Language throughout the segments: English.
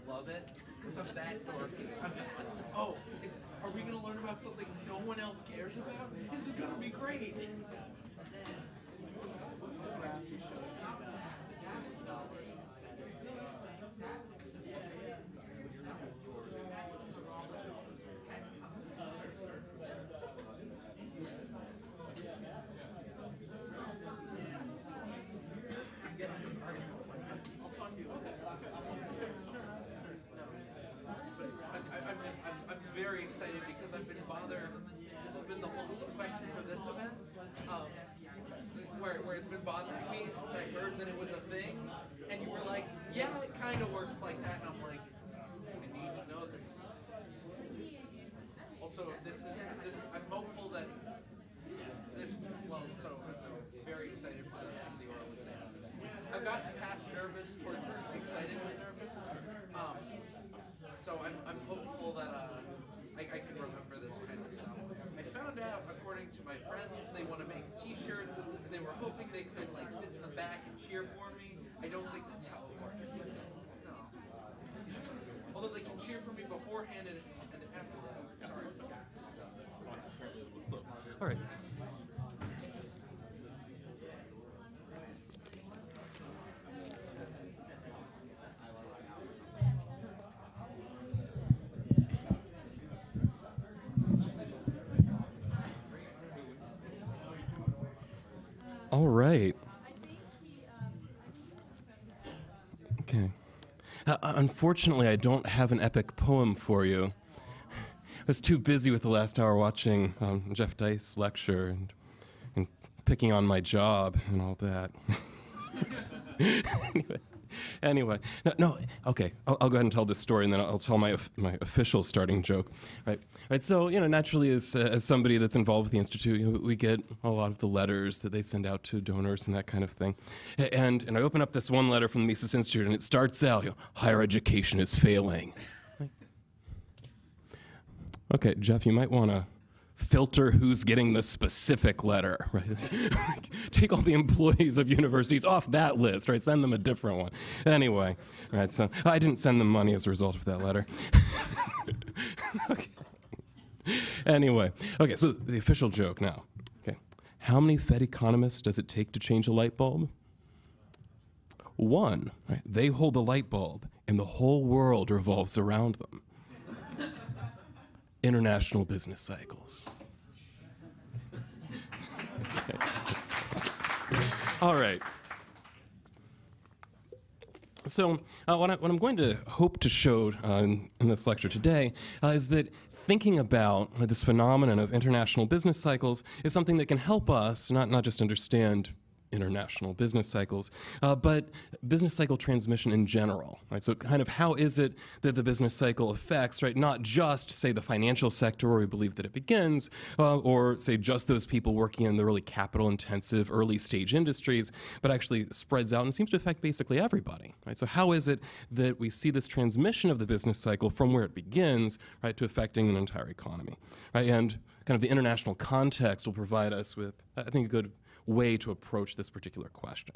love it because I'm that dorky. I'm just like, oh, are we gonna learn about something no one else cares about? This is gonna be great. I'm very excited because I've been bothered. This has been the whole question for this event, where it's been bothering me since I heard that it was a thing, and you were like, yeah, it kind of works like that, and I'm like, I need to know this. Also, if this, I'm hopeful that this, well, so I'm very excited for the oral exam. I've gotten past nervous towards excitedly nervous. So I'm hopeful that I can remember this kind of stuff. I found out, according to my friends, they want to make T-shirts, and they were hoping they could like sit in the back and cheer for me. I don't think that's how it works. No. Although they can cheer for me beforehand and afterward. Sorry. All right. All right. Okay. Unfortunately, I don't have an epic poem for you. I was too busy with the last hour watching Jeff Dice lecture and picking on my job and all that. Anyway, no, okay. I'll go ahead and tell this story, and then I'll tell my official starting joke. Right. So, naturally, as somebody that's involved with the institute, we get a lot of the letters that they send out to donors and that kind of thing. And I open up this one letter from the Mises Institute, and it starts out, higher education is failing. Okay, Jeff, you might want to filter who's getting the specific letter, right? Take all the employees of universities off that list, right? Send them a different one. Anyway, right, so I didn't send them money as a result of that letter. Okay. Anyway, okay, so the official joke now. Okay, how many Fed economists does it take to change a light bulb? One, right? They hold the light bulb, and the whole world revolves around them. International business cycles. Okay. All right. So what I'm going to hope to show in this lecture today is that thinking about this phenomenon of international business cycles is something that can help us not just understand international business cycles, but business cycle transmission in general, right? So kind of how is it that the business cycle affects, right, not just, say, the financial sector where we believe that it begins, or, say, just those people working in the really capital-intensive early-stage industries, but actually spreads out and seems to affect basically everybody, right? So how is it that we see this transmission of the business cycle from where it begins, right, to affecting an entire economy, right? And kind of the international context will provide us with, I think, a good way to approach this particular question.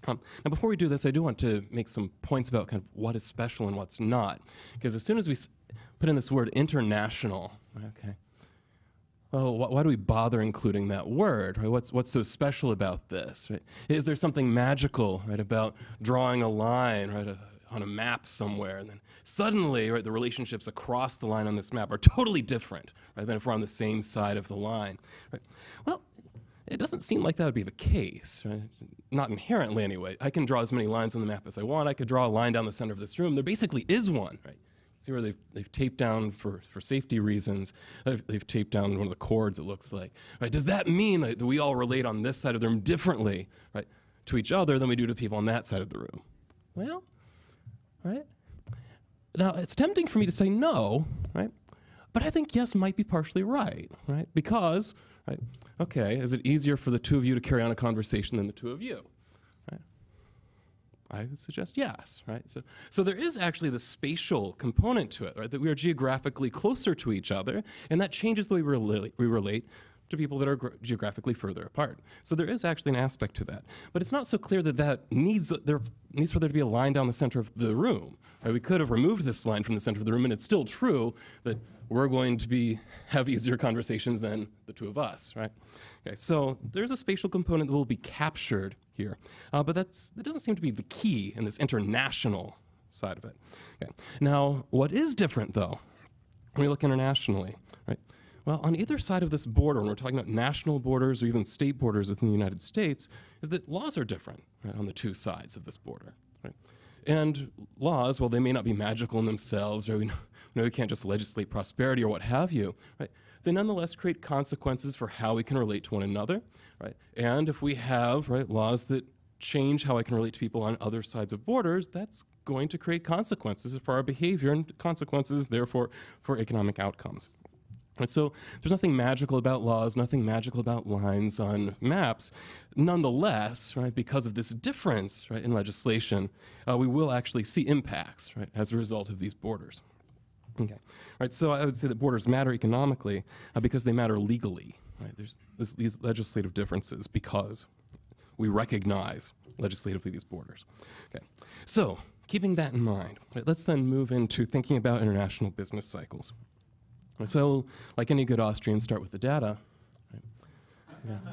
Now, before we do this, I do want to make some points about kind of what is special and what's not, because as soon as we put in this word international, okay, well, why do we bother including that word? Right? What's so special about this? Right? Is there something magical, right, about drawing a line, right, on a map somewhere, and then suddenly, right, the relationships across the line on this map are totally different, right, than if we're on the same side of the line? Right? Well, it doesn't seem like that would be the case, right? Not inherently, anyway. I can draw as many lines on the map as I want. I could draw a line down the center of this room. There basically is one, right? See where they've taped down, for safety reasons, they've taped down one of the chords, it looks like. Right? Does that mean that we all relate on this side of the room differently, right, to each other than we do to people on that side of the room? Well, right? Now, it's tempting for me to say no, right? But I think yes might be partially right, right? Because, right, okay, is it easier for the two of you to carry on a conversation than the two of you? Right? I would suggest yes, right? So there is actually the spatial component to it, right? That we are geographically closer to each other, and that changes the way we relate to people that are geographically further apart. So there is actually an aspect to that. But it's not so clear that that needs for there to be a line down the center of the room. Right? We could have removed this line from the center of the room, and it's still true that we're going to have easier conversations than the two of us, right? Okay, so there's a spatial component that will be captured here, but that doesn't seem to be the key in this international side of it. Okay. Now, what is different, though, when we look internationally, right? Well, on either side of this border, when we're talking about national borders or even state borders within the United States, is that laws are different, right, on the two sides of this border, right? And laws, while they may not be magical in themselves, or we can't just legislate prosperity or what have you, right? They nonetheless create consequences for how we can relate to one another, right? And if we have, right, laws that change how I can relate to people on other sides of borders, that's going to create consequences for our behavior and consequences, therefore, for economic outcomes. And so there's nothing magical about laws, nothing magical about lines on maps. Nonetheless, right, because of this difference, right, in legislation, we will actually see impacts, right, as a result of these borders. Okay, right. So I would say that borders matter economically because they matter legally. Right? There's these legislative differences because we recognize legislatively these borders. Okay, so keeping that in mind, right, let's then move into thinking about international business cycles. And so, like any good Austrian, start with the data. Right? Yeah.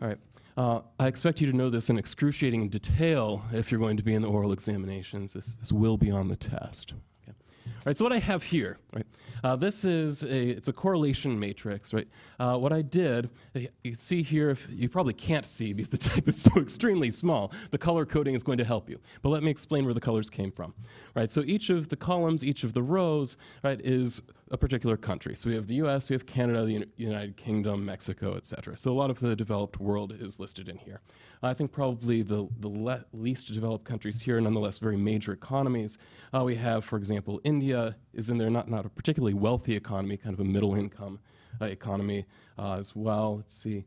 All right. I expect you to know this in excruciating detail if you're going to be in the oral examinations. This will be on the test. Okay. All right, so what I have here, right? It's a correlation matrix, right? What I did, you see here, if you probably can't see because the type is so extremely small. The color coding is going to help you. But let me explain where the colors came from. Right, so each of the columns, each of the rows, right, is a particular country. So we have the US, we have Canada, the United Kingdom, Mexico, etc. So a lot of the developed world is listed in here. I think probably the least developed countries here, nonetheless very major economies. We have, for example, India is in there, not a particularly wealthy economy, kind of a middle income economy as well. Let's see.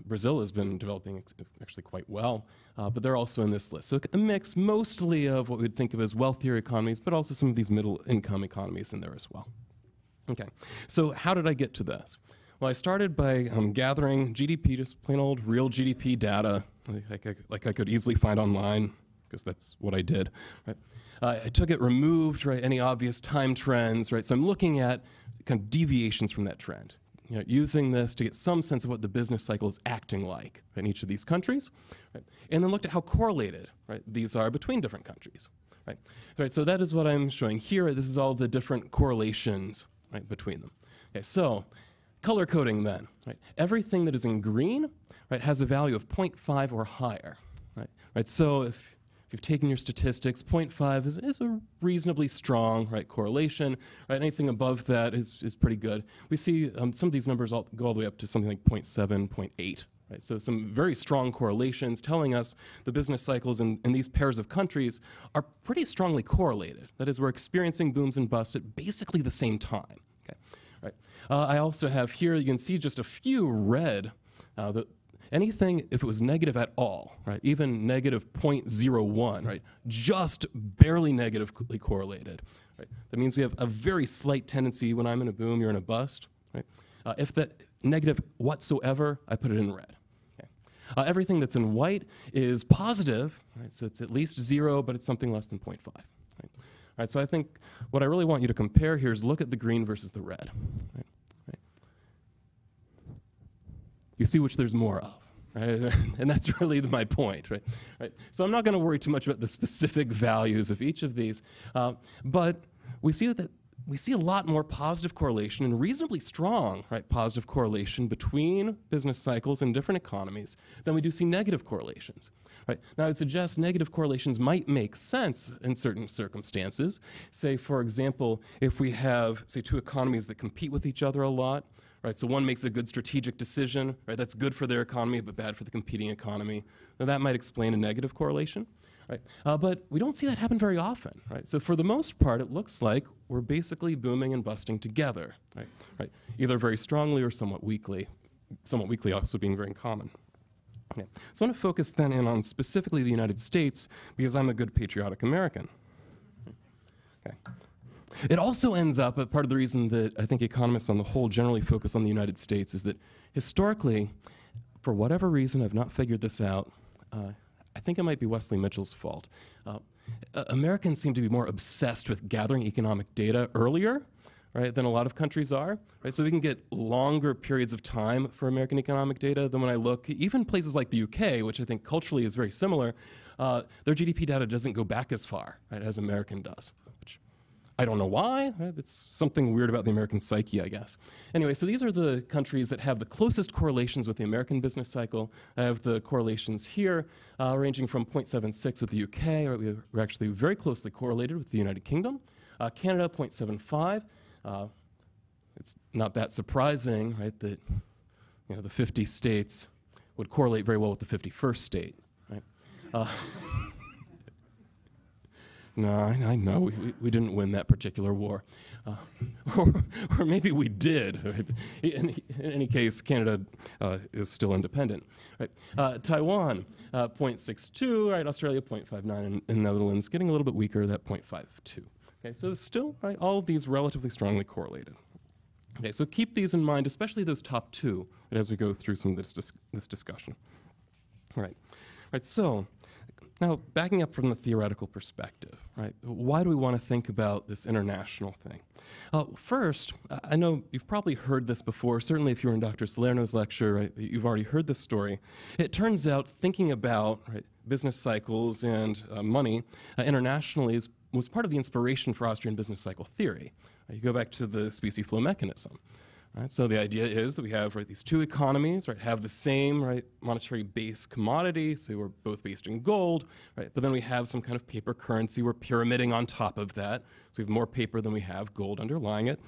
Brazil has been developing actually quite well, but they're also in this list. So a mix mostly of what we'd think of as wealthier economies, but also some of these middle income economies in there as well. Okay, so how did I get to this? Well, I started by gathering GDP, just plain old real GDP data, like I could easily find online, because that's what I did. Right? I took it, removed, right, any obvious time trends, right? So I'm looking at kind of deviations from that trend, using this to get some sense of what the business cycle is acting like in each of these countries, right? And then looked at how correlated, right, these are between different countries, right? Right, so that is what I'm showing here. This is all the different correlations, right, between them. Okay, so color coding then, right? Everything that is in green, right, has a value of 0.5 or higher, right? Right, so if you've taken your statistics, 0.5 is a reasonably strong, right, correlation, right? Anything above that is pretty good. We see some of these numbers go all the way up to something like 0.7, 0.8, right? So some very strong correlations telling us the business cycles in these pairs of countries are pretty strongly correlated. That is, we're experiencing booms and busts at basically the same time, okay? Right. I also have here, you can see just a few red, anything, if it was negative at all, right, even negative 0.01, right, just barely negatively correlated, right? That means we have a very slight tendency when I'm in a boom, you're in a bust, right? If that negative whatsoever, I put it in red. Okay. Everything that's in white is positive, right? So it's at least 0, but it's something less than 0.5. Right? All right, so I think what I really want you to compare here is look at the green versus the red. Right? Right. You see which there's more of. Right? And that's really my point, right? Right? So I'm not going to worry too much about the specific values of each of these, but we see that we see a lot more positive correlation and reasonably strong, right, positive correlation between business cycles in different economies than we do see negative correlations. Right? Now, I would suggest negative correlations might make sense in certain circumstances. Say, for example, if we have, say, two economies that compete with each other a lot, right? So one makes a good strategic decision, right? That's good for their economy, but bad for the competing economy. Now that might explain a negative correlation, right? But we don't see that happen very often, right? So for the most part, it looks like we're basically booming and busting together, right? Right? Either very strongly or somewhat weakly also being very common. Okay. So I want to focus then in on specifically the United States because I'm a good patriotic American. Okay. It also ends up, part of the reason that I think economists on the whole generally focus on the United States is that historically, for whatever reason, I've not figured this out, I think it might be Wesley Mitchell's fault. Americans seem to be more obsessed with gathering economic data earlier, right, than a lot of countries are, right? So we can get longer periods of time for American economic data than when I look, even places like the UK, which I think culturally is very similar, their GDP data doesn't go back as far, right, as American does, which I don't know why, right? It's something weird about the American psyche, I guess. Anyway, so these are the countries that have the closest correlations with the American business cycle. I have the correlations here, ranging from 0.76 with the UK, right? We're actually very closely correlated with the United Kingdom. Canada, 0.75. It's not that surprising, right, that the 50 states would correlate very well with the 51st state, right? No, I know we didn't win that particular war, or maybe we did. Right? In any case, Canada is still independent. Right? Taiwan, 0.62. Right? Australia, 0.59, and Netherlands getting a little bit weaker, at 0.52. Okay, so still, right, all of these relatively strongly correlated. Okay, so keep these in mind, especially those top two, right, as we go through some of this discussion. All right, so now backing up from the theoretical perspective, right, why do we want to think about this international thing? First, I know you've probably heard this before. Certainly if you were in Dr. Salerno's lecture, right, you've already heard this story. It turns out thinking about, right, business cycles and money internationally was part of the inspiration for Austrian business cycle theory. You go back to the specie flow mechanism. Right? So the idea is that we have, right, these two economies, right, have the same, right, monetary base commodity, so we're both based in gold, right, but then we have some kind of paper currency we're pyramiding on top of that, so we have more paper than we have gold underlying it.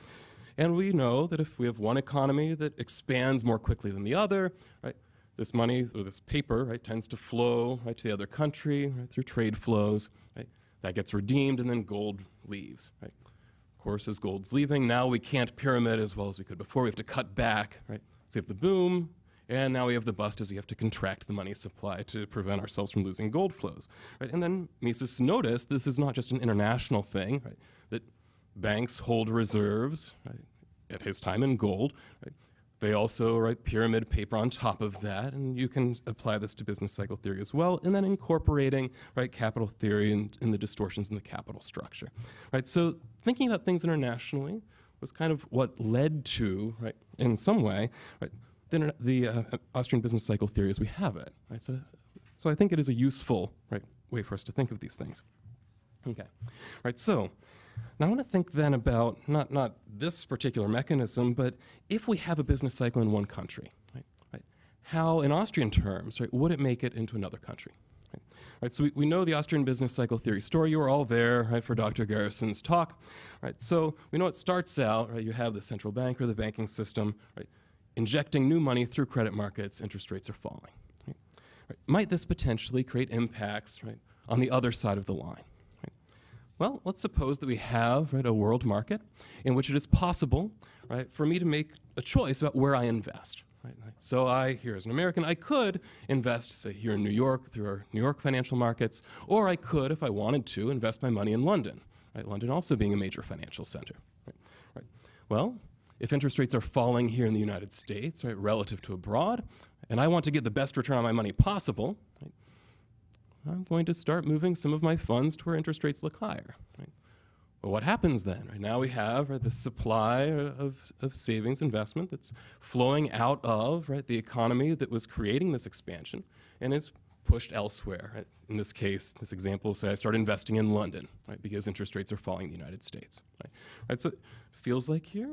And we know that if we have one economy that expands more quickly than the other, right, this money or this paper, right, tends to flow, right, to the other country, right, through trade flows, right, that gets redeemed and then gold leaves, right. Of course, as gold's leaving, now we can't pyramid as well as we could before. We have to cut back, right? So we have the boom, and now we have the bust as we have to contract the money supply to prevent ourselves from losing gold flows, right? And then Mises noticed this is not just an international thing, right? That banks hold reserves, right, at his time in gold, right? They also, right, pyramid paper on top of that, and you can apply this to business cycle theory as well, and then incorporating, right, capital theory and the distortions in the capital structure, right? So thinking about things internationally was kind of what led to, right, in some way, right, the Austrian business cycle theory as we have it, right? So I think it is a useful, right, way for us to think of these things. Okay, right, so now I want to think then about not this particular mechanism, but if we have a business cycle in one country, right, how, in Austrian terms, right, would it make it into another country? Right, so we know the Austrian business cycle theory story. You were all there, right, for Dr. Garrison's talk. Right, so we know it starts out, right, you have the central bank or the banking system, right, injecting new money through credit markets, interest rates are falling. Right? Right, might this potentially create impacts, right, on the other side of the line? Well, let's suppose that we have, right, a world market in which it is possible, right, for me to make a choice about where I invest. Right? So here as an American, I could invest, say, here in New York through our New York financial markets, or I could, if I wanted to, invest my money in London. Right? London also being a major financial center. Right? Right. Well, if interest rates are falling here in the United States, right, relative to abroad, and I want to get the best return on my money possible, right, I'm going to start moving some of my funds to where interest rates look higher. Right? Well, what happens then? Right, now we have, right, the supply of savings investment that's flowing out of, right, the economy that was creating this expansion and is pushed elsewhere. Right? In this case, this example, say I start investing in London, right, because interest rates are falling in the United States. Right? Right, so it feels like here,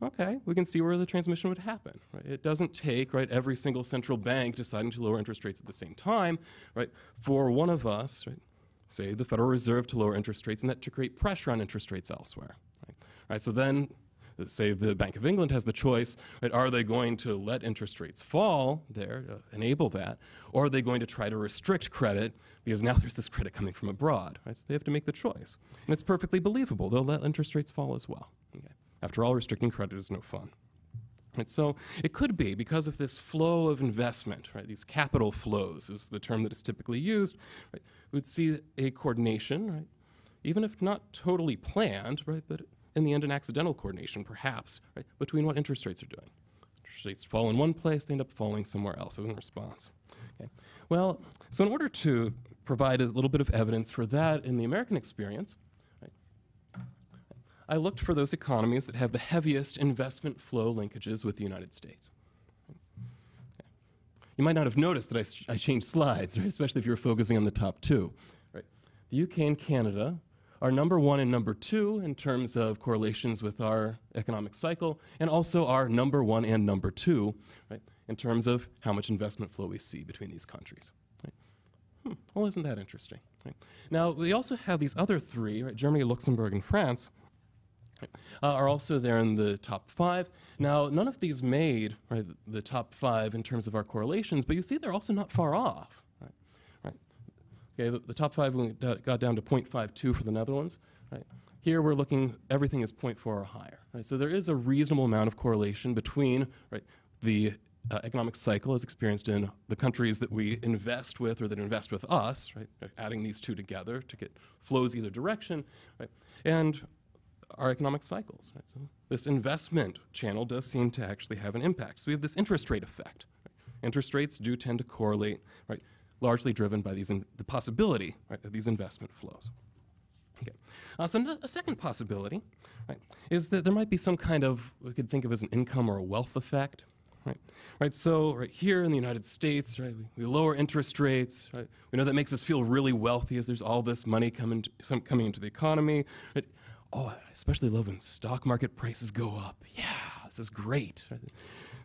okay, we can see where the transmission would happen. Right? It doesn't take, right, every single central bank deciding to lower interest rates at the same time, right, for one of us, right, say the Federal Reserve, to lower interest rates and that to create pressure on interest rates elsewhere. Right? Right, so then, say the Bank of England has the choice, right, are they going to let interest rates fall there to enable that, or are they going to try to restrict credit because now there's this credit coming from abroad? Right? So they have to make the choice. And it's perfectly believable. They'll let interest rates fall as well. Okay? After all, restricting credit is no fun. Right, so it could be because of this flow of investment, right, these capital flows is the term that is typically used, right, we'd see a coordination, right, even if not totally planned, right, but in the end an accidental coordination, perhaps, right, between what interest rates are doing. Interest rates fall in one place, they end up falling somewhere else as a response. Okay. Well, so in order to provide a little bit of evidence for that in the American experience, right, I looked for those economies that have the heaviest investment flow linkages with the United States. Okay. You might not have noticed that I changed slides, right, especially if you're focusing on the top two. Right. The UK and Canada are number 1 and number 2 in terms of correlations with our economic cycle, and also are number 1 and number 2, right, in terms of how much investment flow we see between these countries. Right? Well, isn't that interesting? Right? Now, we also have these other 3, right, Germany, Luxembourg, and France, right, are also there in the top 5. Now, none of these made, right, the top 5 in terms of our correlations, but you see they're also not far off. Okay, the top 5 got down to 0.52 for the Netherlands. Right? Here we're looking, everything is 0.4 or higher. Right? So there is a reasonable amount of correlation between, right, the economic cycle as experienced in the countries that we invest with or that invest with us, right? Adding these two together to get flows either direction, right? And our economic cycles. Right? So this investment channel does seem to actually have an impact. So we have this interest rate effect. Right? Interest rates do tend to correlate, right, largely driven by these the possibility, right, of these investment flows. Okay. So a second possibility, right, is that there might be some kind of, we could think of as an income or a wealth effect. Right? Right, so right here in the United States, right, we lower interest rates. Right? We know that makes us feel really wealthy as there's all this money coming into the economy. Right? Oh, I especially love when stock market prices go up. Yeah, this is great. Right?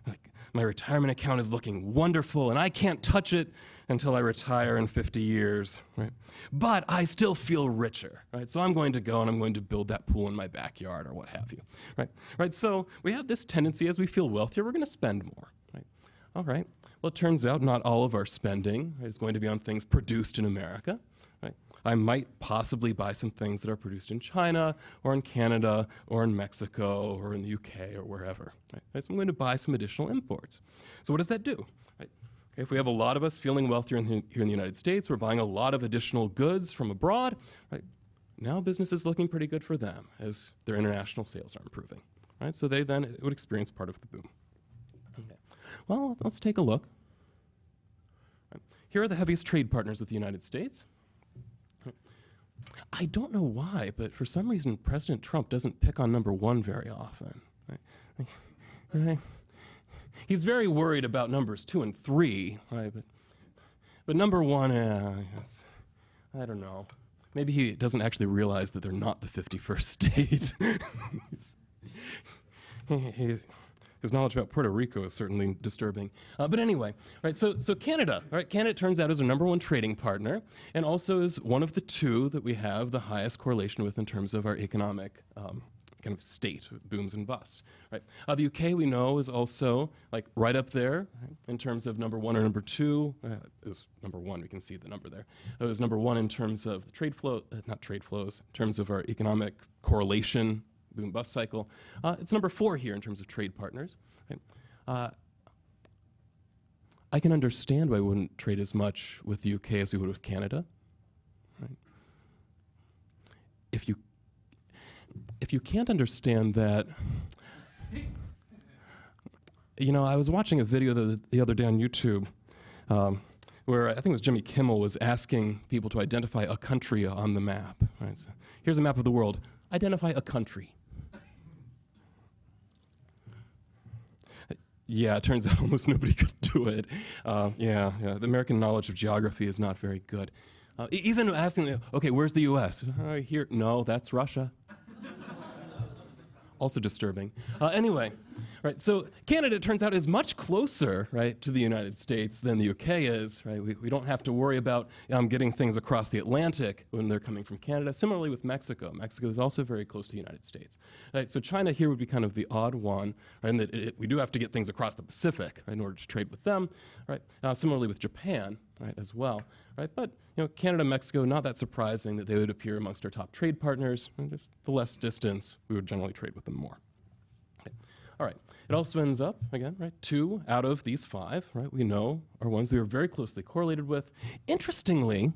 Like, my retirement account is looking wonderful, and I can't touch it until I retire in 50 years, right? But I still feel richer, right? So I'm going to go and I'm going to build that pool in my backyard or what have you, right? Right, so we have this tendency as we feel wealthier, we're going to spend more, right? All right, well, it turns out not all of our spending, right, is going to be on things produced in America, right? I might possibly buy some things that are produced in China or in Canada or in Mexico or in the UK or wherever. Right? So I'm going to buy some additional imports. So what does that do? Right? Okay, if we have a lot of us feeling wealthier here in the United States, we're buying a lot of additional goods from abroad. Right? Now business is looking pretty good for them as their international sales are improving. Right? So they then would experience part of the boom. Okay. Well, let's take a look. Right. Here are the heaviest trade partners with the United States. I don't know why, but for some reason, President Trump doesn't pick on number 1 very often. Right? Right? He's very worried about numbers 2 and 3, right? But number 1, I don't know. Maybe he doesn't actually realize that they're not the 51st state. His knowledge about Puerto Rico is certainly disturbing. But anyway, right, so Canada, right? Canada turns out is our number 1 trading partner and also is one of the 2 that we have the highest correlation with in terms of our economic kind of state, booms and busts, right? The UK we know is also like right up there, right, in terms of number 1 or number 2. It was number 1, we can see the number there. It was number 1 in terms of the trade flow, not trade flows, in terms of our economic correlation, boom bust cycle. It's number 4 here in terms of trade partners. Right? I can understand why we wouldn't trade as much with the UK as we would with Canada. Right? If you can't understand that, you know, I was watching a video the other day on YouTube where I think it was Jimmy Kimmel was asking people to identify a country on the map. Right? So here's a map of the world. Identify a country. Yeah, it turns out almost nobody could do it. Yeah, the American knowledge of geography is not very good. Even asking, okay, where's the U.S.? Here, no, that's Russia. Also disturbing. Anyway, right, so Canada, it turns out, is much closer, right, to the United States than the UK is, right? We don't have to worry about getting things across the Atlantic when they're coming from Canada. Similarly with Mexico. Mexico is also very close to the United States. Right, so China here would be kind of the odd one, right, in that we do have to get things across the Pacific, right, in order to trade with them, right? Similarly with Japan, right, as well, right? But, you know, Canada, Mexico, not that surprising that they would appear amongst our top trade partners. And just the less distance, we would generally trade with them more. Okay. All right, it also ends up, again, right, 2 out of these 5, right, we know are ones we are very closely correlated with. Interestingly,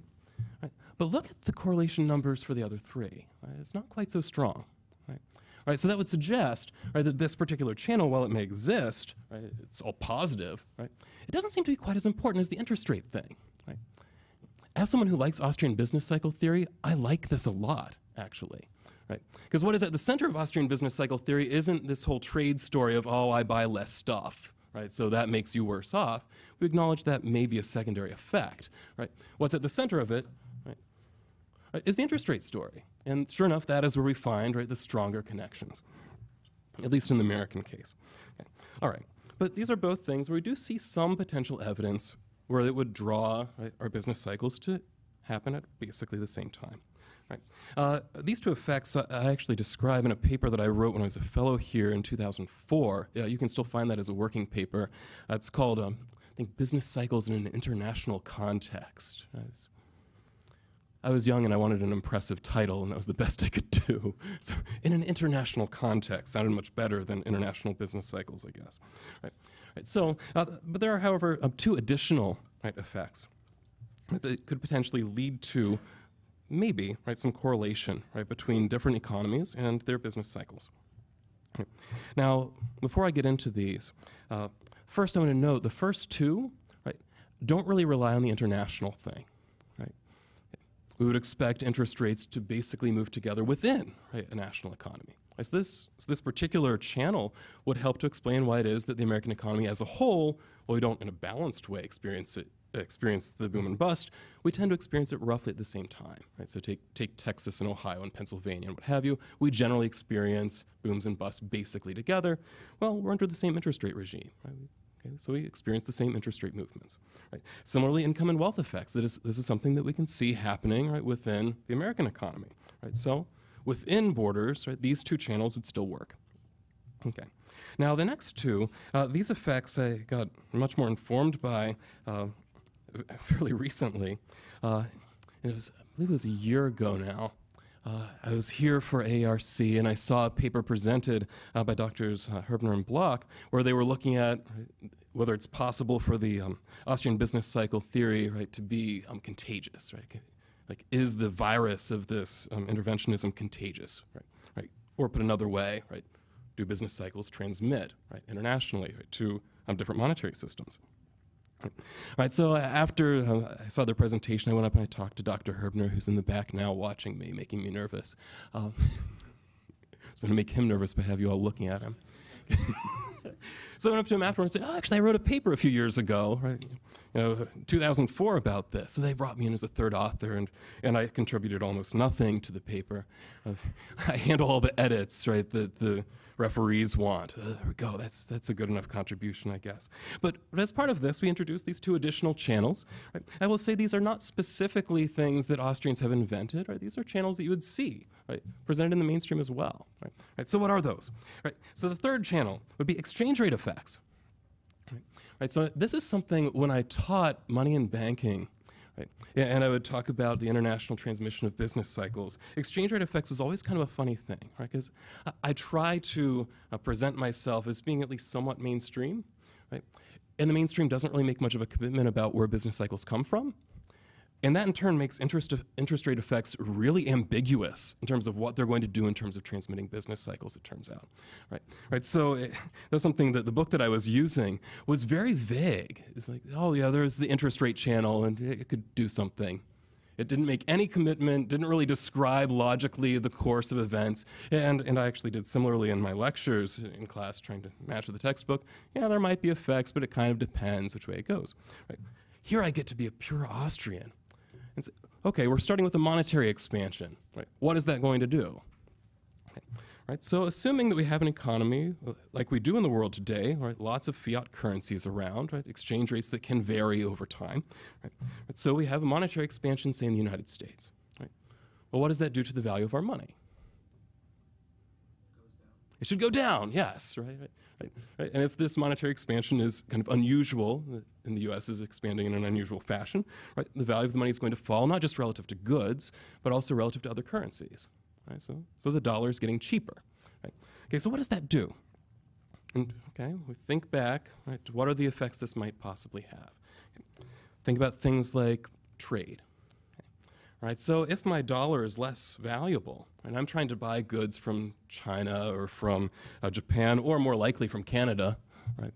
right, But look at the correlation numbers for the other three. Right? It's not quite so strong. Right? All right, so that would suggest, right, that this particular channel, while it may exist, right, it's all positive, right, it doesn't seem to be quite as important as the interest rate thing. Right? As someone who likes Austrian business cycle theory, I like this a lot, actually. Right? Because what is at the center of Austrian business cycle theory isn't this whole trade story of, oh, I buy less stuff, right, so that makes you worse off. We acknowledge that may be a secondary effect. Right? What's at the center of it, right, is the interest rate story. And sure enough, that is where we find, right, the stronger connections, at least in the American case. Okay. All right, but these are both things where we do see some potential evidence where it would draw, right, our business cycles to happen at basically the same time. Right. These two effects I actually describe in a paper that I wrote when I was a fellow here in 2004. Yeah, you can still find that as a working paper. It's called, I think, Business Cycles in an International Context. I was young and I wanted an impressive title, and that was the best I could do. So, in an international context sounded much better than international business cycles, I guess. Right. Right. So, but there are, however, two additional, right, effects that could potentially lead to maybe, right, some correlation, right, between different economies and their business cycles. Right. Now, before I get into these, first I want to note the first two, right, don't really rely on the international thing. Right. We would expect interest rates to basically move together within, right, a national economy. So this particular channel would help to explain why it is that the American economy as a whole, while we don't in a balanced way experience the boom and bust, we tend to experience it roughly at the same time. Right? So take Texas and Ohio and Pennsylvania and what have you. We generally experience booms and busts basically together. Well, we're under the same interest rate regime. Right? Okay, so we experience the same interest rate movements. Right? Similarly, income and wealth effects. This is something that we can see happening, right, within the American economy. Right? So within borders, right, these two channels would still work. Okay. Now the next two, these effects I got much more informed by fairly recently. I believe it was a year ago now. I was here for ARC and I saw a paper presented by Drs. Herbner and Block where they were looking at whether it's possible for the Austrian business cycle theory, right, to be contagious, right? Like, is the virus of this interventionism contagious, right? Right? Or put another way, right? Do business cycles transmit, right, internationally, right, to different monetary systems? Right, so after I saw their presentation, I went up and I talked to Dr. Herbner, who's in the back now watching me, making me nervous. It's going to make him nervous by have you all looking at him. So I went up to him afterwards and said, oh, actually, I wrote a paper a few years ago, right, 2004 about this. So they brought me in as a third author, and I contributed almost nothing to the paper. I handle all the edits, right, that the referees want. There we go. That's a good enough contribution, I guess. But as part of this, we introduced these two additional channels. Right? I will say these are not specifically things that Austrians have invented. Right? These are channels that you would see, right, presented in the mainstream as well. Right? Right, so what are those? Right? So the third channel would be exchange rate effects. Right, so this is something when I taught money and banking, right, and I would talk about the international transmission of business cycles. Exchange rate effects was always kind of a funny thing, right? Because I try to present myself as being at least somewhat mainstream, right? And the mainstream doesn't really make much of a commitment about where business cycles come from. And that in turn makes interest rate effects really ambiguous in terms of what they're going to do in terms of transmitting business cycles, it turns out. Right? So that's something that the book that I was using was very vague. It's like, oh yeah, there's the interest rate channel and it could do something. It didn't make any commitment, didn't really describe logically the course of events. And I actually did similarly in my lectures in class trying to match with the textbook. Yeah, there might be effects, but it kind of depends which way it goes. Right? Here I get to be a pure Austrian. And say, okay, we're starting with a monetary expansion. Right? What is that going to do? Okay. Right? So assuming that we have an economy like we do in the world today, right? Lots of fiat currencies around, right? Exchange rates that can vary over time. Right? Right? So we have a monetary expansion, say, in the United States. Right? Well, what does that do to the value of our money? It should go down, yes. Right? Right? And if this monetary expansion is kind of unusual, and the U.S. is expanding in an unusual fashion, right, the value of the money is going to fall, not just relative to goods, but also relative to other currencies. Right? So the dollar is getting cheaper. Right? Okay, so what does that do? And okay, we think back, right, to what are the effects this might possibly have. Okay. Think about things like trade. Okay. right? So if my dollar is less valuable, and I'm trying to buy goods from China or from Japan, or more likely from Canada, right?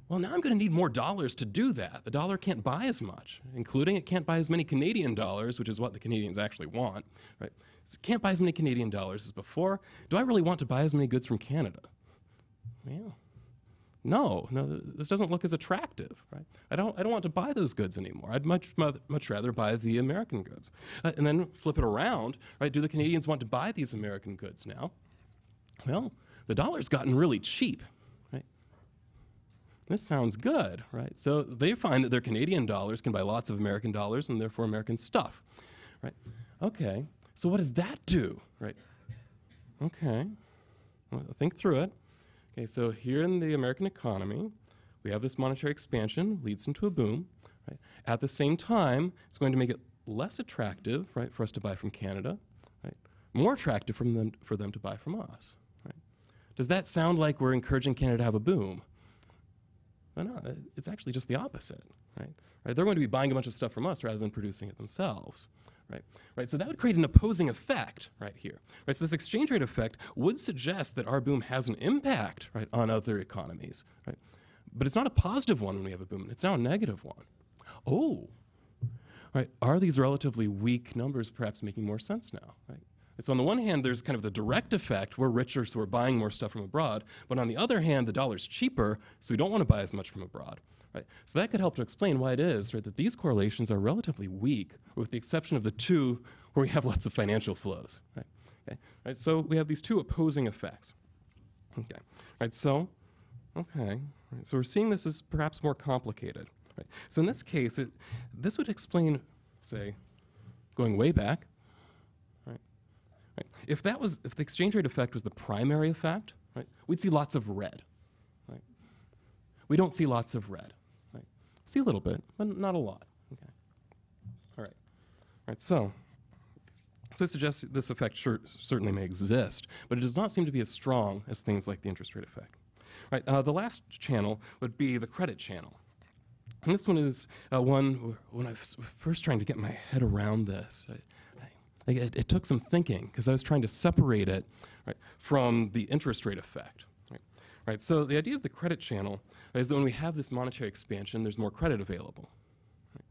Well, now I'm going to need more dollars to do that. The dollar can't buy as much, including it can't buy as many Canadian dollars, which is what the Canadians actually want, right? So it can't buy as many Canadian dollars as before. Do I really want to buy as many goods from Canada? Well, no, this doesn't look as attractive, right? I don't want to buy those goods anymore. I'd much rather buy the American goods. And then flip it around, right? Do the Canadians want to buy these American goods now? Well, the dollar's gotten really cheap. This sounds good, right? So they find that their Canadian dollars can buy lots of American dollars and therefore American stuff, right? Okay, so what does that do, right? Okay, well, think through it. Okay, so here in the American economy, we have this monetary expansion, leads into a boom, right? At the same time, it's going to make it less attractive, right, for us to buy from Canada, right? More attractive for them to buy from us, right? Does that sound like we're encouraging Canada to have a boom? Well, no, it's actually just the opposite, right? They're going to be buying a bunch of stuff from us rather than producing it themselves, right? So that would create an opposing effect right here, right? So this exchange rate effect would suggest that our boom has an impact, right, on other economies, right? But it's not a positive one when we have a boom. It's now a negative one. Oh, right? Are these relatively weak numbers perhaps making more sense now, right? So on the one hand, there's kind of the direct effect. We're richer, so we're buying more stuff from abroad. But on the other hand, the dollar's cheaper, so we don't want to buy as much from abroad. Right? So that could help to explain why it is, right, that these correlations are relatively weak, with the exception of the two where we have lots of financial flows. Right? Okay. Right? So we have these two opposing effects. Okay. Right? So, okay. Right. So we're seeing this as perhaps more complicated. Right? So in this case, this would explain, say, going way back. Right. If the exchange rate effect was the primary effect, right, we'd see lots of red. Right. We don't see lots of red. Right. See a little bit, but not a lot. Okay. All right. All right. So it suggests this effect certainly may exist, but it does not seem to be as strong as things like the interest rate effect. Right. The last channel would be the credit channel. And this one is one when I was first trying to get my head around this. It took some thinking because I was trying to separate it, right, from the interest rate effect. Right? So the idea of the credit channel is that when we have this monetary expansion, there's more credit available. Right?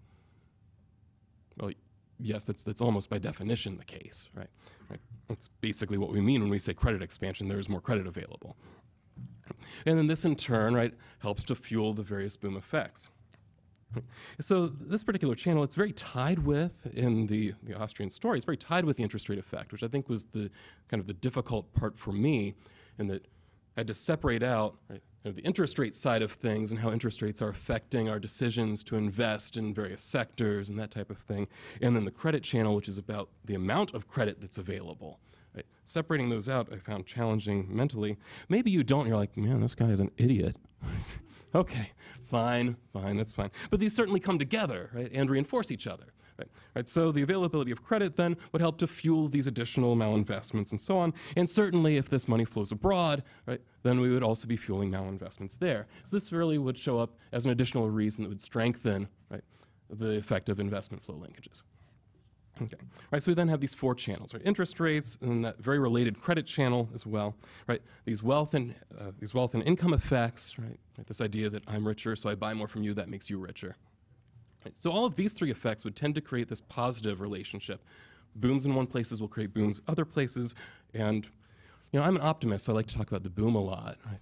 Well, yes, that's almost by definition the case. Right? That's basically what we mean when we say credit expansion. There's more credit available. And then this in turn, right, helps to fuel the various boom effects. So this particular channel, it's very tied with, in the Austrian story, it's very tied with the interest rate effect, which I think was the kind of the difficult part for me, in that I had to separate out, right, the interest rate side of things and how interest rates are affecting our decisions to invest in various sectors and that type of thing, and then the credit channel, which is about the amount of credit that's available. Right? Separating those out, I found challenging mentally. Maybe you don't, you're like, man, this guy is an idiot. Okay, fine, that's fine. But these certainly come together, right, and reinforce each other. Right? So the availability of credit then would help to fuel these additional malinvestments and so on. And certainly if this money flows abroad, right, then we would also be fueling malinvestments there. So this really would show up as an additional reason that would strengthen, right, the effect of investment flow linkages. Okay. Right, so we then have these four channels, right? Interest rates, and that very related credit channel as well, right? These wealth and income effects, right? This idea that I'm richer, so I buy more from you, that makes you richer. Right? So all of these three effects would tend to create this positive relationship. Booms in one places will create booms other places, and I'm an optimist, so I like to talk about the boom a lot. Right?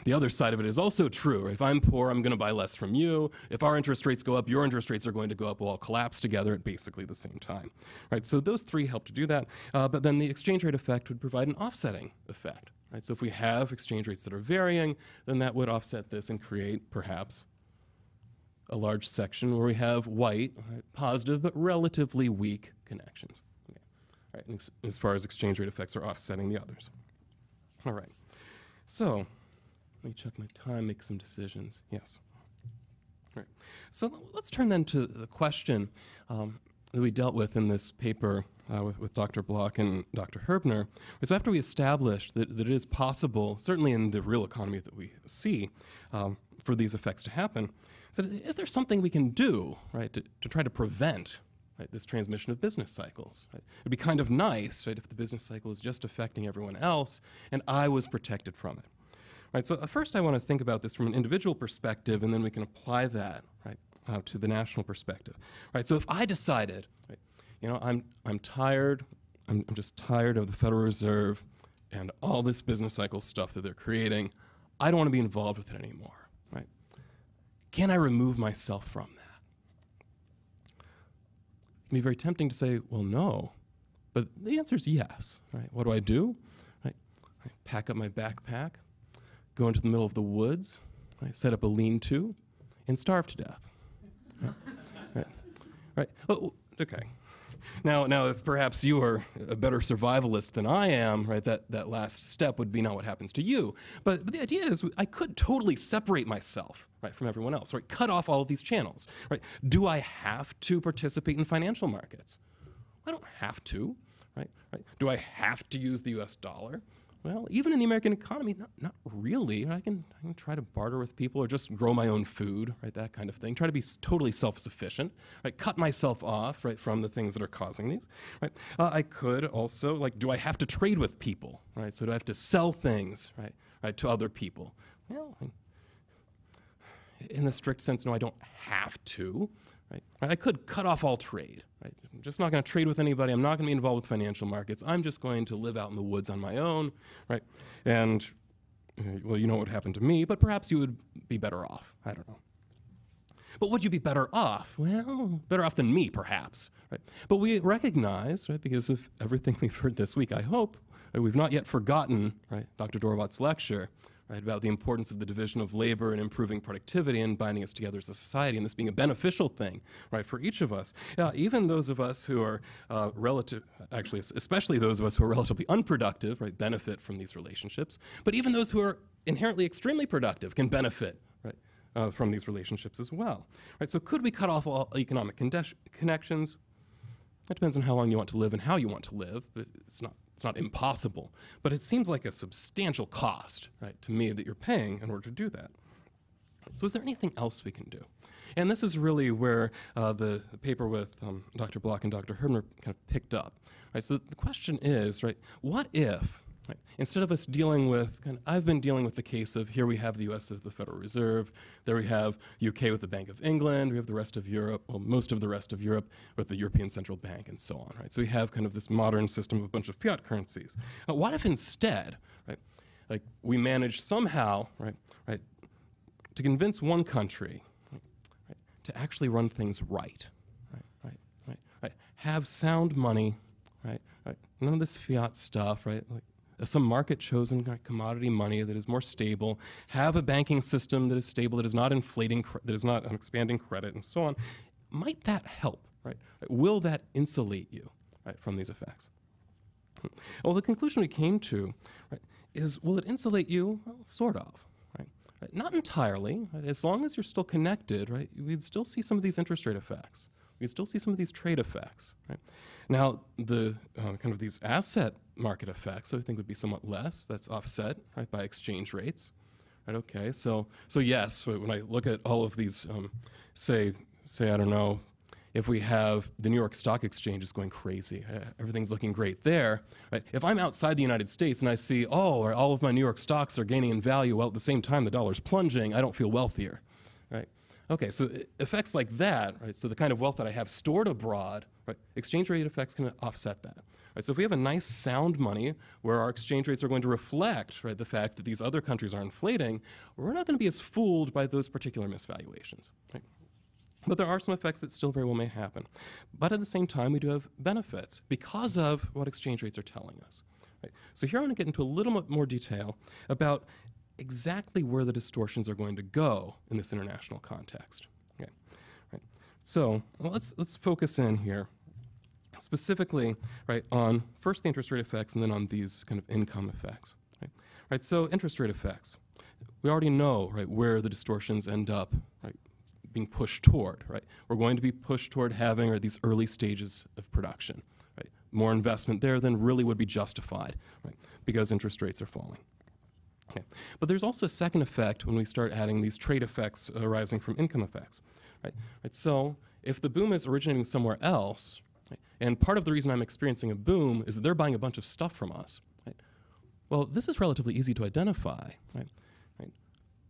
The other side of it is also true. If I'm poor, I'm going to buy less from you. If our interest rates go up, your interest rates are going to go up. We'll all collapse together at basically the same time. Right? So those three help to do that. But then the exchange rate effect would provide an offsetting effect. Right? So if we have exchange rates that are varying, then that would offset this and create, perhaps, a large section where we have white, right, positive but relatively weak connections. Okay. Right? As far as exchange rate effects are offsetting the others. All right. So let me check my time, make some decisions. Yes. All right. So let's turn then to the question that we dealt with in this paper with Dr. Block and Dr. Herbner. So after we established that it is possible, certainly in the real economy that we see, for these effects to happen, so is there something we can do, right, to try to prevent, right, this transmission of business cycles. Right? It would be kind of nice, right, if the business cycle is just affecting everyone else and I was protected from it. Right, so first I want to think about this from an individual perspective, and then we can apply that, right, to the national perspective. Right, so if I decided, right, you know, I'm tired, I'm just tired of the Federal Reserve and all this business cycle stuff that they're creating, I don't want to be involved with it anymore, right? Can I remove myself from that? It can be very tempting to say, well, no, but the answer is yes, right? What do? Right? I pack up my backpack, go into the middle of the woods, right, set up a lean-to, and starve to death. Right? Right. Oh, okay. Now, if perhaps you are a better survivalist than I am, right, that last step would be not what happens to you. But the idea is I could totally separate myself, right, from everyone else, right, cut off all of these channels, right. Do I have to participate in financial markets? I don't have to, right. Do I have to use the US dollar? Well, even in the American economy, not really. I can try to barter with people or just grow my own food, right, that kind of thing. Try to be totally self-sufficient, right, cut myself off, right, from the things that are causing these, right. I could also, like, do I have to trade with people, right? So do I have to sell things, right, to other people? Well, in the strict sense, no, I don't have to, right? I could cut off all trade, right? I'm just not going to trade with anybody. I'm not going to be involved with financial markets. I'm just going to live out in the woods on my own, right? And, well, you know what happened to me, but perhaps you would be better off. I don't know. But would you be better off? Well, better off than me, perhaps, right? But we recognize, right, because of everything we've heard this week, I hope, right, we've not yet forgotten, right, Dr. Dorwat's lecture, right, about the importance of the division of labor and improving productivity and binding us together as a society, and this being a beneficial thing, right, for each of us. Even those of us who are especially those of us who are relatively unproductive, right, benefit from these relationships. But even those who are inherently extremely productive can benefit, right, from these relationships as well. Right, so could we cut off all economic connections? That depends on how long you want to live and how you want to live, but it's not impossible. But it seems like a substantial cost, right, to me that you're paying in order to do that. So is there anything else we can do? And this is really where the paper with Dr. Block and Dr. Herbner kind of picked up. Right? So the question is, right, what if, right, instead of us dealing with, I've been dealing with the case of here we have the US of the Federal Reserve, there we have the UK with the Bank of England, we have the rest of Europe, well, most of the rest of Europe with the European Central Bank and so on, right? So we have kind of this modern system of a bunch of fiat currencies. What if instead, right, like we manage somehow, right, to convince one country, right, to actually run things right, right, have sound money, right, none of this fiat stuff, right, like some market-chosen commodity money that is more stable, have a banking system that is stable, that is not inflating, that is not expanding credit, and so on. Might that help, right? Will that insulate you, right, from these effects? Well, the conclusion we came to, right, is will it insulate you? Well, sort of, right? Not entirely. Right? As long as you're still connected, right, we'd still see some of these interest rate effects. We'd still see some of these trade effects, right? Now, the kind of these asset market effects, I think, would be somewhat less. That's offset, right, by exchange rates, right? Okay, so yes, when I look at all of these, say I don't know, if we have the New York Stock Exchange is going crazy, everything's looking great there, right? If I'm outside the United States and I see, oh, all of my New York stocks are gaining in value, well, at the same time the dollar's plunging, I don't feel wealthier, right? Okay, so effects like that, right, so the kind of wealth that I have stored abroad, right, exchange rate effects can offset that. Right, so if we have a nice sound money where our exchange rates are going to reflect, right, the fact that these other countries are inflating, we're not going to be as fooled by those particular misvaluations. Right? But there are some effects that still very well may happen. But at the same time, we do have benefits because of what exchange rates are telling us. Right? So here I want to get into a little bit more detail about exactly where the distortions are going to go in this international context. Okay. Right. So let's focus in here specifically, right, on first the interest rate effects and then on these kind of income effects. Right. So interest rate effects. We already know, right, where the distortions end up, right, being pushed toward. Right. We're going to be pushed toward having these early stages of production. Right. More investment there than really would be justified, right, because interest rates are falling. Okay. But there's also a second effect when we start adding these trade effects arising from income effects. Right? So if the boom is originating somewhere else, right, and part of the reason I'm experiencing a boom is that they're buying a bunch of stuff from us, right? Well, this is relatively easy to identify, right?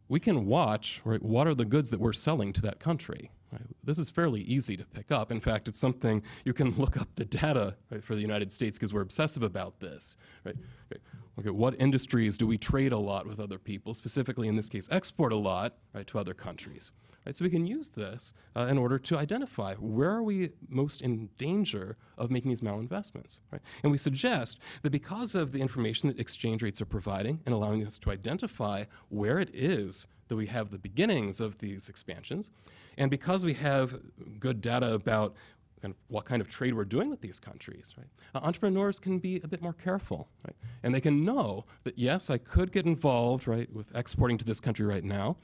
We can watch, right, what are the goods that we're selling to that country. Right? This is fairly easy to pick up. In fact, it's something you can look up the data, right, for the United States because we're obsessive about this. Right? Okay, what industries do we trade a lot with other people, specifically in this case, export a lot, right, to other countries. Right? So we can use this in order to identify where are we most in danger of making these malinvestments. Right? And we suggest that because of the information that exchange rates are providing and allowing us to identify where it is that we have the beginnings of these expansions, and because we have good data about kind of what kind of trade we're doing with these countries, right? Entrepreneurs can be a bit more careful, right? And they can know that, yes, I could get involved, right, with exporting to this country right now,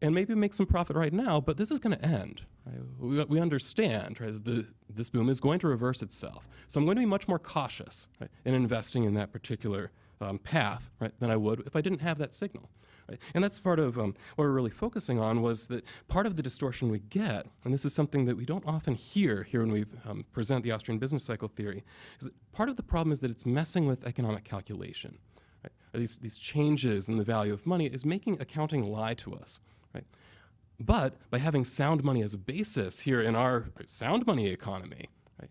and maybe make some profit right now, but this is going to end. Right? We understand, right, that this boom is going to reverse itself. So I'm going to be much more cautious, right, in investing in that particular path, right, than I would if I didn't have that signal. Right? And that's part of what we're really focusing on, was that part of the distortion we get, and this is something that we don't often hear when we present the Austrian business cycle theory, is that part of the problem is that it's messing with economic calculation. Right? These changes in the value of money is making accounting lie to us. Right? But by having sound money as a basis here in our sound money economy, right,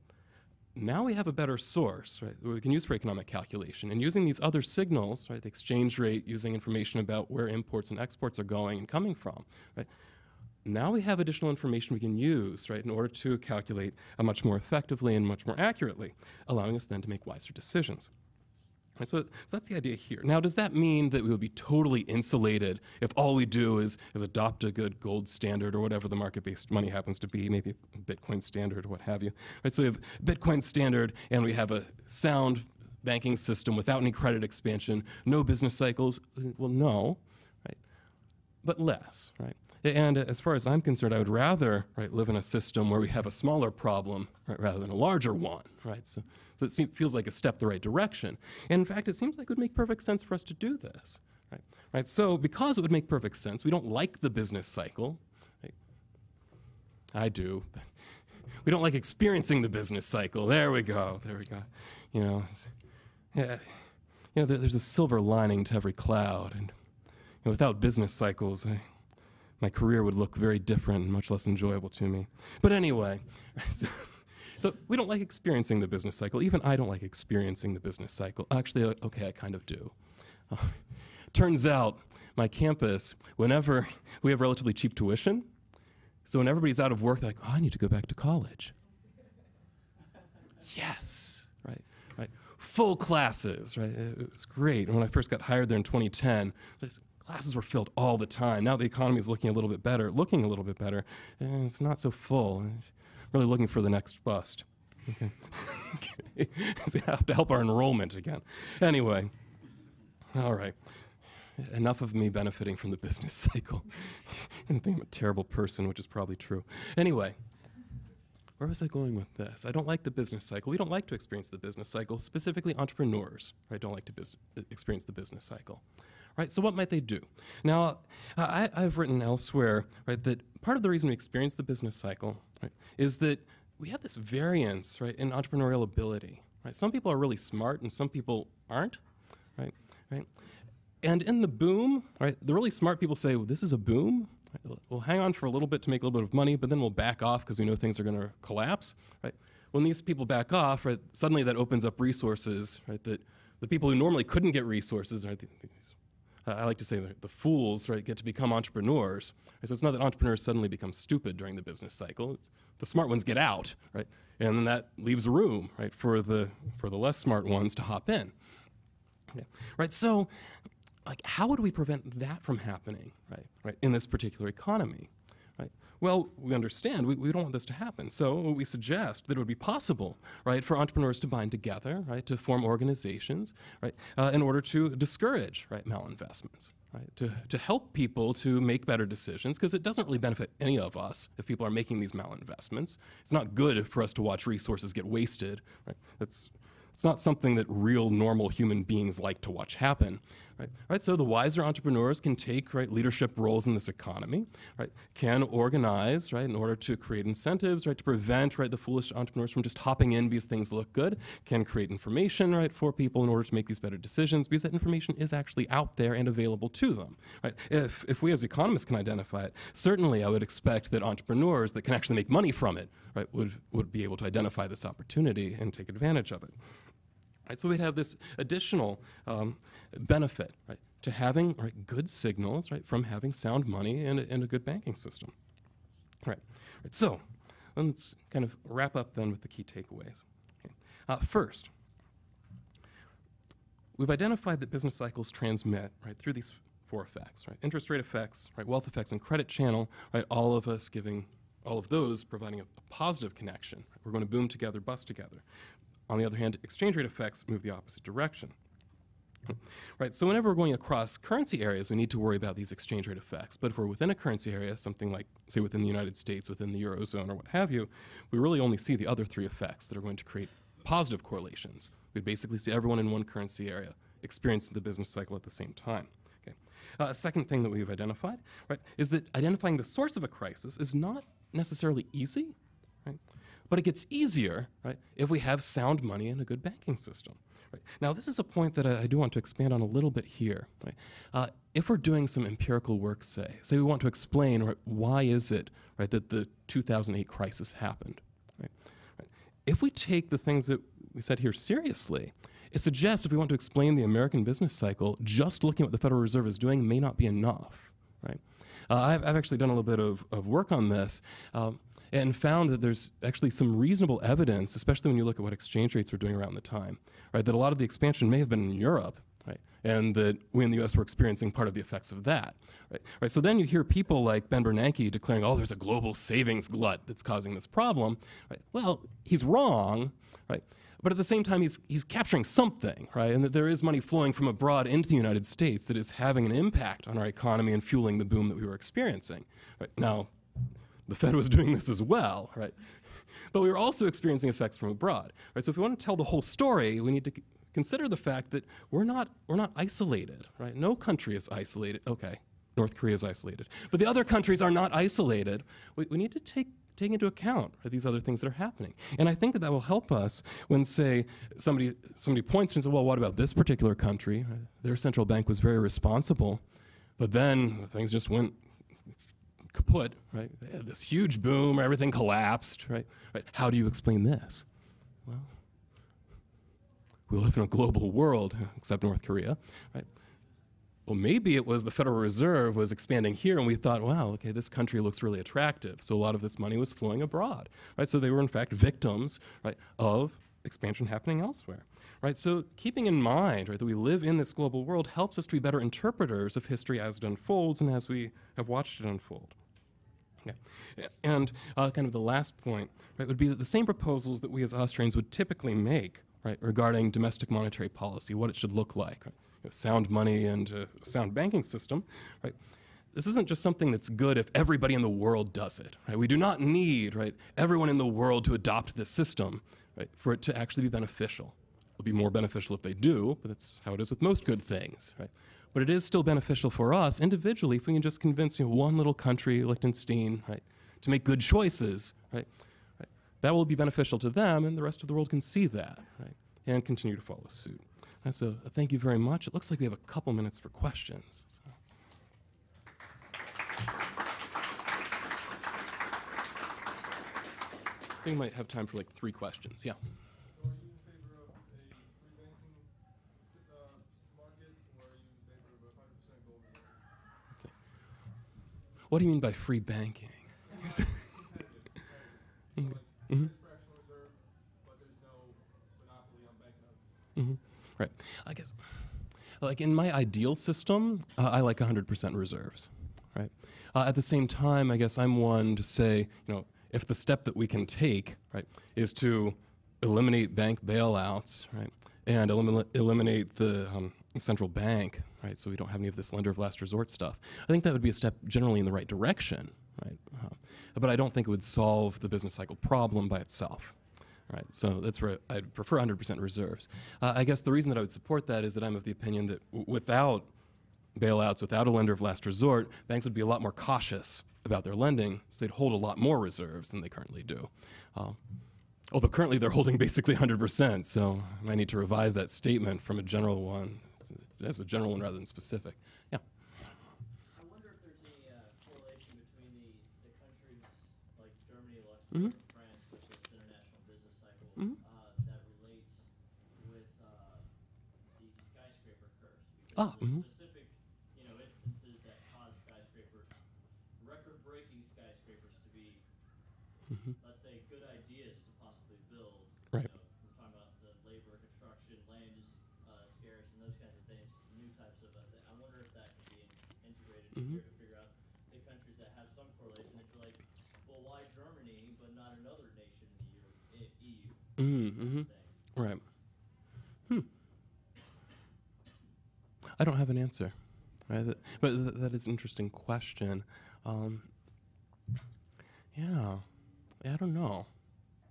now we have a better source, right, that we can use for economic calculation. And using these other signals, right, the exchange rate, using information about where imports and exports are going and coming from, right, now we have additional information we can use, right, in order to calculate much more effectively and much more accurately, allowing us then to make wiser decisions. Right, so that's the idea here. Now, does that mean that we will be totally insulated if all we do is adopt a good gold standard or whatever the market-based money happens to be, maybe a Bitcoin standard or what have you? Right, so we have Bitcoin standard and we have a sound banking system without any credit expansion, no business cycles. Well, no, right, but less, right? And as far as I'm concerned, I would rather, right, live in a system where we have a smaller problem, right, rather than a larger one, right? So it feels like a step the right direction. And in fact, it seems like it would make perfect sense for us to do this, right? So because it would make perfect sense, we don't like the business cycle. Right? I do. We don't like experiencing the business cycle. There we go. There we go. You know, yeah. You know, there's a silver lining to every cloud, and without business cycles, my career would look very different and much less enjoyable to me. But anyway, so we don't like experiencing the business cycle. Even I don't like experiencing the business cycle. Actually, okay, I kind of do. Turns out, my campus, whenever we have relatively cheap tuition, so when everybody's out of work, they're like, oh, I need to go back to college. Yes, right. Full classes, right? It was great. And when I first got hired there in 2010, classes were filled all the time. Now the economy is looking a little bit better, and it's not so full. I'm really looking for the next bust. Okay. So I have to help our enrollment again. Anyway, all right. Enough of me benefiting from the business cycle. I think I'm a terrible person, which is probably true. Anyway, where was I going with this? I don't like the business cycle. We don't like to experience the business cycle. Specifically, entrepreneurs, right, don't like to experience the business cycle. Right, so what might they do? Now, I've written elsewhere, right, that part of the reason we experience the business cycle, right, is that we have this variance, right, in entrepreneurial ability. Right? Some people are really smart and some people aren't, right? And in the boom, right, the really smart people say, well, this is a boom. Right? We'll hang on for a little bit to make a little bit of money, but then we'll back off because we know things are going to collapse. Right? When these people back off, right, suddenly that opens up resources, right, that the people who normally couldn't get resources, right, I like to say that the fools, right, get to become entrepreneurs. Right? So it's not that entrepreneurs suddenly become stupid during the business cycle. The smart ones get out, right? And then that leaves room, right, for the less smart ones to hop in. Okay. Right? So, like, how would we prevent that from happening, right, in this particular economy? Right? Well, we understand we don't want this to happen. So we suggest that it would be possible, right, for entrepreneurs to bind together, right, to form organizations, right, in order to discourage, right, malinvestments, right, to help people to make better decisions, because it doesn't really benefit any of us if people are making these malinvestments. It's not good for us to watch resources get wasted, right? It's not something that real normal human beings like to watch happen. Right. So the wiser entrepreneurs can take leadership roles in this economy, can organize in order to create incentives to prevent the foolish entrepreneurs from just hopping in because things look good, can create information for people in order to make these better decisions because that information is actually out there and available to them. If we as economists can identify it, certainly I would expect that entrepreneurs that can actually make money from it would be able to identify this opportunity and take advantage of it. So we'd have this additional benefit to having good signals from having sound money and a good banking system. So let's kind of wrap up then with the key takeaways. First, we've identified that business cycles transmit through these four effects: interest rate effects, wealth effects, and credit channel. All of those providing a positive connection. We're going to boom together, bust together. On the other hand, exchange rate effects move the opposite direction. So whenever we're going across currency areas, we need to worry about these exchange rate effects. But if we're within a currency area, something like, say, within the United States, within the Eurozone, or what have you, we really only see the other three effects that are going to create positive correlations. We'd basically see everyone in one currency area experiencing the business cycle at the same time. A second thing that we've identified is that identifying the source of a crisis is not necessarily easy, but it gets easier if we have sound money and a good banking system. Now, this is a point that I do want to expand on a little bit here. If we're doing some empirical work, say we want to explain why is it that the 2008 crisis happened. If we take the things that we said here seriously, it suggests if we want to explain the American business cycle, just looking at what the Federal Reserve is doing may not be enough. I've actually done a little bit of work on this. And found that there's actually some reasonable evidence, especially when you look at what exchange rates were doing around the time, that a lot of the expansion may have been in Europe, and that we in the US were experiencing part of the effects of that. So then you hear people like Ben Bernanke declaring, oh, there's a global savings glut that's causing this problem. Well, he's wrong, but at the same time, he's capturing something, and that there is money flowing from abroad into the United States that is having an impact on our economy and fueling the boom that we were experiencing. Now, the Fed was doing this as well, but we were also experiencing effects from abroad. So if we want to tell the whole story, we need to consider the fact that we're not isolated. No country is isolated. Okay, North Korea is isolated, but the other countries are not isolated. We need to take into account these other things that are happening, and I think that will help us when, say, somebody points to and says, well, what about this particular country? Their central bank was very responsible, but then things just went kaput, They had this huge boom, everything collapsed, How do you explain this? Well, we live in a global world, except North Korea, Well, maybe it was the Federal Reserve was expanding here, and we thought, wow, okay, this country looks really attractive, so a lot of this money was flowing abroad, So they were, in fact, victims, of expansion happening elsewhere. So keeping in mind that we live in this global world helps us to be better interpreters of history as it unfolds and as we have watched it unfold. And kind of the last point would be that the same proposals that we as Austrians would typically make regarding domestic monetary policy, what it should look like, sound money and a sound banking system, this isn't just something that's good if everybody in the world does it. We do not need everyone in the world to adopt this system for it to actually be beneficial. It'll be more beneficial if they do, but that's how it is with most good things. But it is still beneficial for us individually if we can just convince one little country, Liechtenstein, to make good choices. That will be beneficial to them, and the rest of the world can see that, and continue to follow suit. So thank you very much. It looks like we have a couple minutes for questions. I think we might have time for like 3 questions. Yeah. What do you mean by free banking? Right. I guess, like in my ideal system, I like 100% reserves. Right. At the same time, I guess I'm one to say, if the step that we can take, is to eliminate bank bailouts, and eliminate the central bank, so we don't have any of this lender of last resort stuff. I think that would be a step generally in the right direction, but I don't think it would solve the business cycle problem by itself. Right, so that's where I'd prefer 100% reserves. I guess the reason that I would support that is that I'm of the opinion that without bailouts, without a lender of last resort, banks would be a lot more cautious about their lending, so they'd hold a lot more reserves than they currently do. Although currently they're holding basically 100%, so I need to revise that statement from a general one as a general one rather than specific. Yeah. I wonder if there's any correlation between the countries like Germany, Mm-hmm. Luxembourg, and France with this international business cycle Mm-hmm. that relates with the skyscraper curse. Because Ah, there's mm-hmm. specific, instances that cause skyscrapers, record-breaking skyscrapers, to be, Mm-hmm. let's say, good ideas to possibly build. Right. We're talking about the labor, construction, land is scarce, and those kinds of things. New types of. I wonder if that can be integrated in Mm-hmm. here to figure out the countries that have some correlation. If you're like, well, why Germany but not another nation in the EU? Mm-hmm. Right. I don't have an answer. Right? But that is an interesting question. Yeah, I don't know.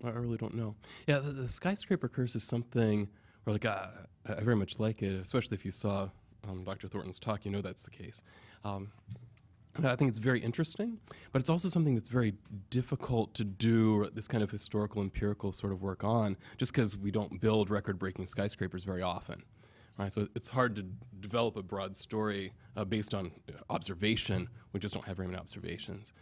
I really don't know. Yeah, the skyscraper curse is something where, like, I very much like it, especially if you saw Dr. Thornton's talk. You know that's the case. I think it's very interesting, but it's also something that's very difficult to do this kind of historical, empirical sort of work on, just because we don't build record-breaking skyscrapers very often. Right? So it's hard to develop a broad story based on observation. We just don't have very many observations.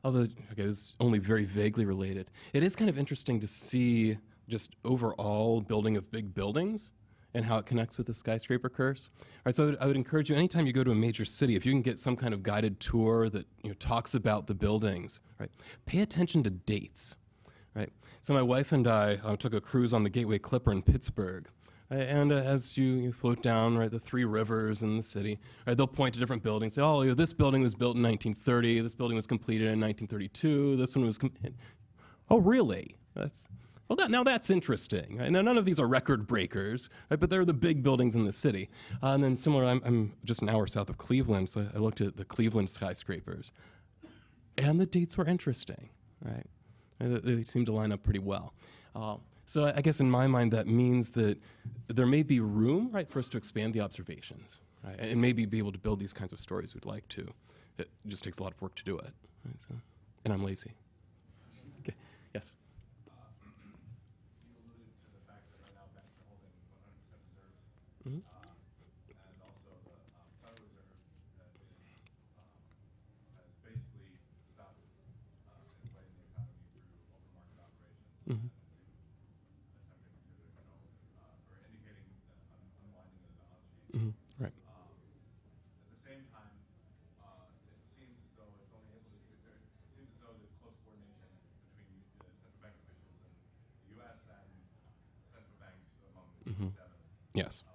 Although, okay, this is only very vaguely related. It is kind of interesting to see just overall building of big buildings and how it connects with the skyscraper curse. All right, so I would encourage you, anytime you go to a major city, if you can get some kind of guided tour that talks about the buildings, right, pay attention to dates. Right? So my wife and I took a cruise on the Gateway Clipper in Pittsburgh. And as you float down, right, the three rivers in the city, right, they'll point to different buildings, say, oh, this building was built in 1930, this building was completed in 1932, this one was oh, really? Now that's interesting. Right? Now, none of these are record breakers, right, but they're the big buildings in the city. And then similar, I'm just an hour south of Cleveland, so I looked at the Cleveland skyscrapers. And the dates were interesting, right? They seem to line up pretty well. So I guess in my mind that means that there may be room, right, for us to expand the observations, right, and maybe be able to build these kinds of stories we'd like to. It just takes a lot of work to do it, right, so, and I'm lazy. Okay, yes. You alluded to the fact that right now banks are holding 100% reserves, Mm-hmm. and also the Federal Reserve has basically stopped inflating the economy through open market operations. Mm-hmm. Or indicating unwinding of the balance sheet. Mm-hmm. Right. At the same time, it seems as though it's only able to. It seems as though there's close coordination between the central bank officials in the U.S. and central banks among the Mm-hmm. G7. Yes.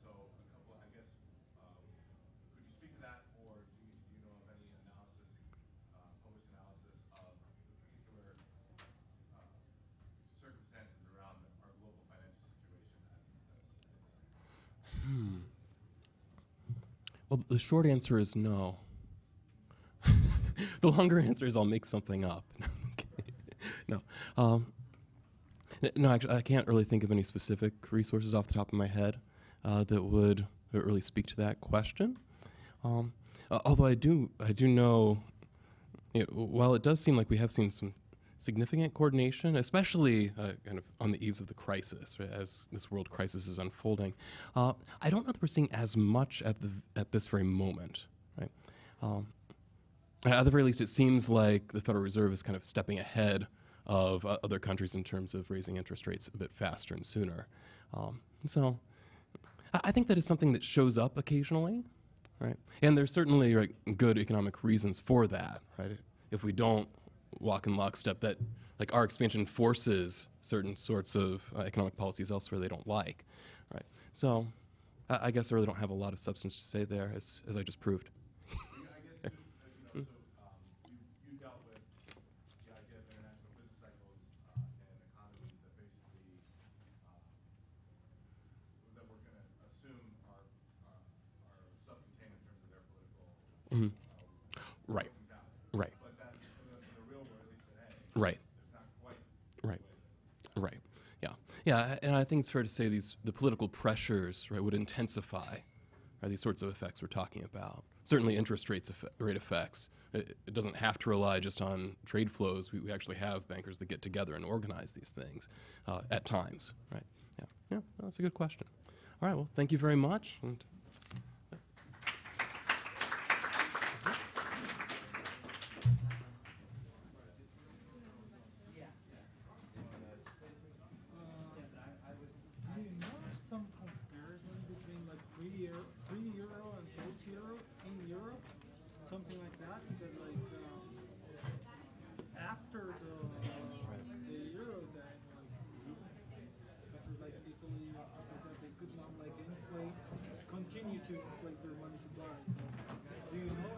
So a couple, I guess, could you speak to that, or do you know of any analysis, published analysis of the particular circumstances around our global financial situation as Well, the short answer is no. The longer answer is I'll make something up. No. No, actually, I can't really think of any specific resources off the top of my head that would really speak to that question. Although I do know, while it does seem like we have seen some significant coordination, especially kind of on the eaves of the crisis, right, as this world crisis is unfolding, I don't know that we're seeing as much at this very moment. Right. At the very least, it seems like the Federal Reserve is kind of stepping ahead of other countries in terms of raising interest rates a bit faster and sooner. So I think that is something that shows up occasionally, right? And there's certainly good economic reasons for that, right? If we don't walk in lockstep, that like our expansion forces certain sorts of economic policies elsewhere they don't like, right? So I guess I really don't have a lot of substance to say there, as I just proved. I guess so you dealt with the idea of international business cycles and economies that basically that we're going to assume are self-contained in terms of their political Mm-hmm. Right. workings out. Right. But that in the real world, at least today, Right. it's not quite Right. the way Yeah, and I think it's fair to say the political pressures, right, would intensify, right, these sorts of effects we're talking about. Certainly interest rate effects. It doesn't have to rely just on trade flows. We actually have bankers that get together and organize these things at times, right? Yeah, that's a good question. All right, well, thank you very much. And Do you know some comparison between like pre-euro and post-euro in Europe? Something like that? Because like after the euro, then countries like Italy and stuff like that, they could not like continue to inflate their money supply. So do you know